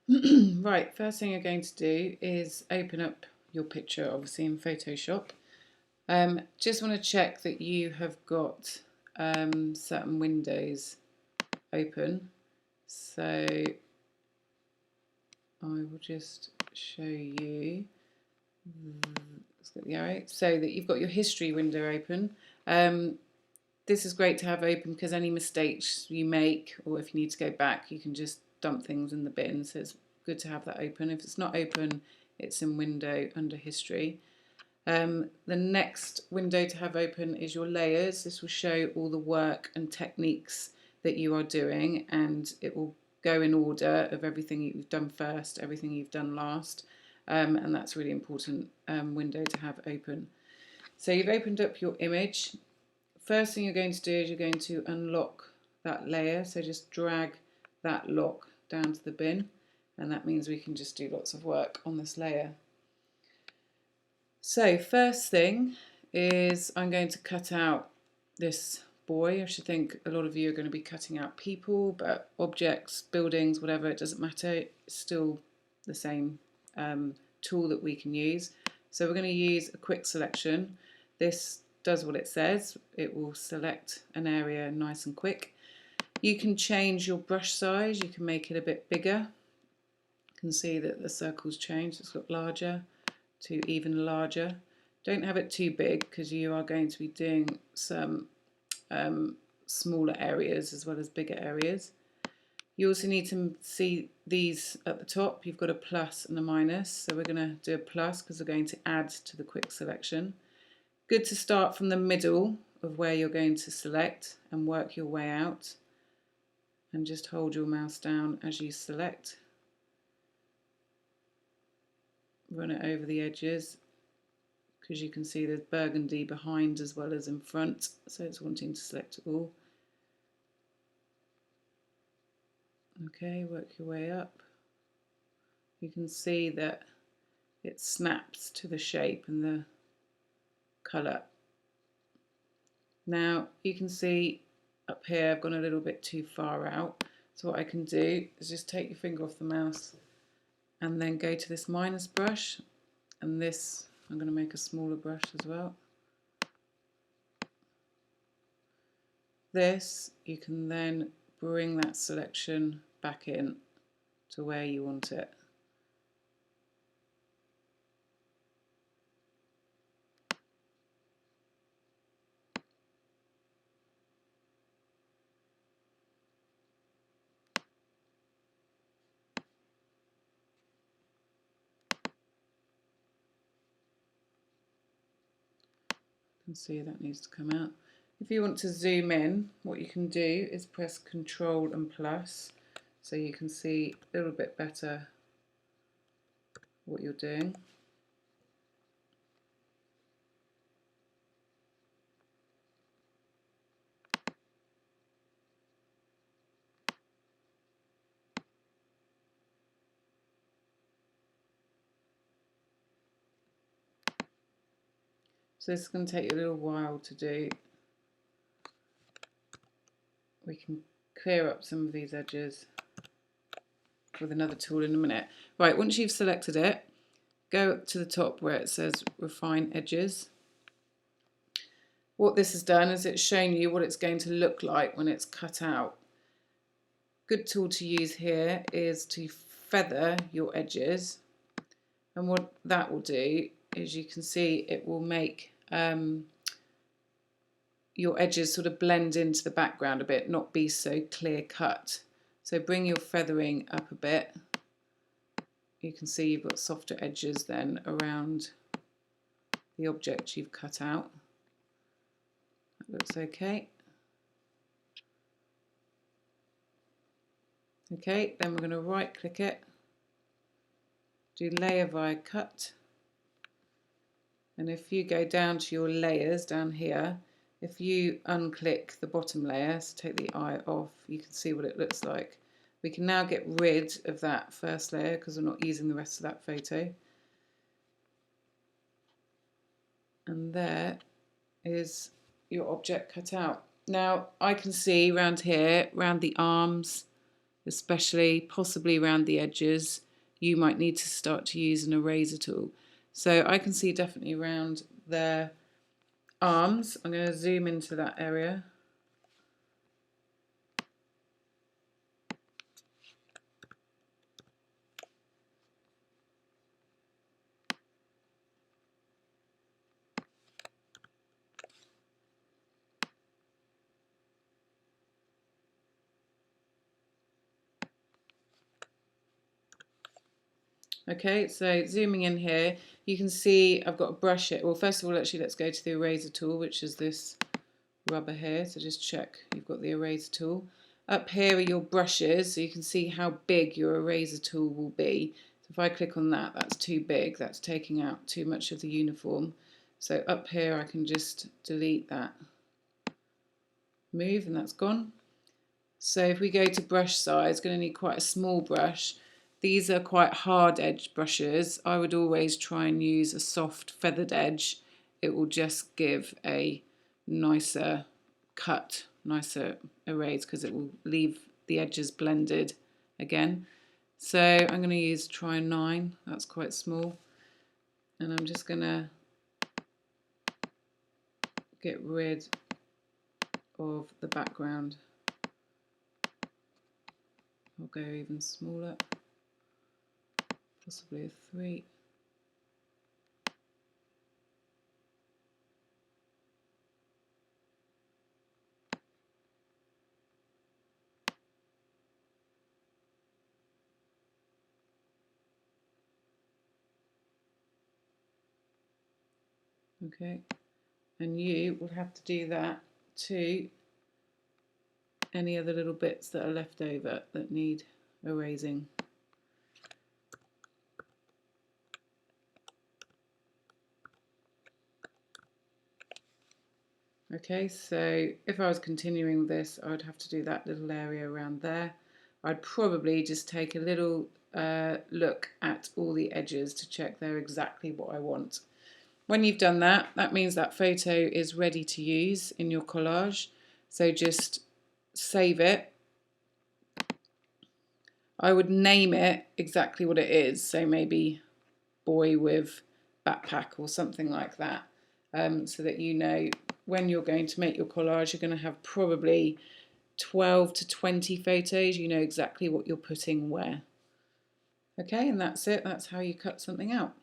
Right, first thing you're going to do is open up your picture, obviously in Photoshop. Just want to check that you have got certain windows open. So I will just show you. Let's get the arrow. So that you've got your history window open. This is great to have open because any mistakes you make, or if you need to go back, you can just dump things in the bin. So it's good to have that open. If it's not open, it's in window under history. The next window to have open is your layers. This will show all the work and techniques that you are doing, and it will go in order of everything you've done first, everything you've done last, and that's a really important window to have open. So you've opened up your image. First thing you're going to do is you're going to unlock that layer. So just drag that lock down to the bin, and that means we can just do lots of work on this layer. So first thing is I'm going to cut out this boy. I should think a lot of you are going to be cutting out people, but objects, buildings, whatever, it doesn't matter. It's still the same tool that we can use. So we're going to use a quick selection. This does what it says. It will select an area nice and quick. You can change your brush size. You can make it a bit bigger. You can see that the circle's changed. It's got larger to even larger. Don't have it too big because you are going to be doing some smaller areas as well as bigger areas. You also need to see these at the top. You've got a plus and a minus, so we're going to do a plus because we're going to add to the quick selection. Good to start from the middle of where you're going to select and work your way out, and just hold your mouse down as you select. Run it over the edges because you can see there's burgundy behind as well as in front, so it's wanting to select all. Okay, work your way up. You can see that it snaps to the shape and the colour. Now you can see up here I've gone a little bit too far out, so what I can do is just take your finger off the mouse and then go to this minus brush, and this I'm going to make a smaller brush as well. This you can then bring that selection back in to where you want it. You can see that needs to come out. If you want to zoom in, what you can do is press Control and plus, so you can see a little bit better what you're doing. So this is going to take you a little while to do. We can clear up some of these edges with another tool in a minute. Right, once you've selected it, go up to the top where it says Refine Edges. What this has done is it's shown you what it's going to look like when it's cut out. Good tool to use here is to feather your edges, and what that will do is you can see it will make your edges sort of blend into the background a bit, not be so clear cut. So bring your feathering up a bit. You can see you've got softer edges then around the object you've cut out. That looks okay. Okay, then we're going to right click it, do layer via cut, and if you go down to your layers down here, if you unclick the bottom layer, so take the eye off, you can see what it looks like. We can now get rid of that first layer because we're not using the rest of that photo. And there is your object cut out. Now I can see around here, around the arms, especially possibly around the edges, you might need to start to use an eraser tool. So I can see definitely around their arms. I'm going to zoom into that area. Okay, so zooming in here, you can see I've got a brush here. Well, first of all, actually, let's go to the eraser tool, which is this rubber here. So just check you've got the eraser tool. Up here are your brushes, so you can see how big your eraser tool will be. So if I click on that, that's too big. That's taking out too much of the uniform. So up here, I can just delete that move, and that's gone. So if we go to brush size, going to need quite a small brush. These are quite hard edge brushes. I would always try and use a soft feathered edge. It will just give a nicer cut, nicer erase, because it will leave the edges blended again. So I'm going to try 9. That's quite small. And I'm just going to get rid of the background. I'll go even smaller, possibly a 3. Okay, and you will have to do that to any other little bits that are left over that need erasing. Okay, so if I was continuing this, I would have to do that little area around there. I'd probably just take a little look at all the edges to check they're exactly what I want. When you've done that, that means that photo is ready to use in your collage. So just save it. I would name it exactly what it is, so maybe boy with backpack or something like that, so that you know when you're going to make your collage, you're going to have probably 12 to 20 photos. You know exactly what you're putting where. Okay, and that's it. That's how you cut something out.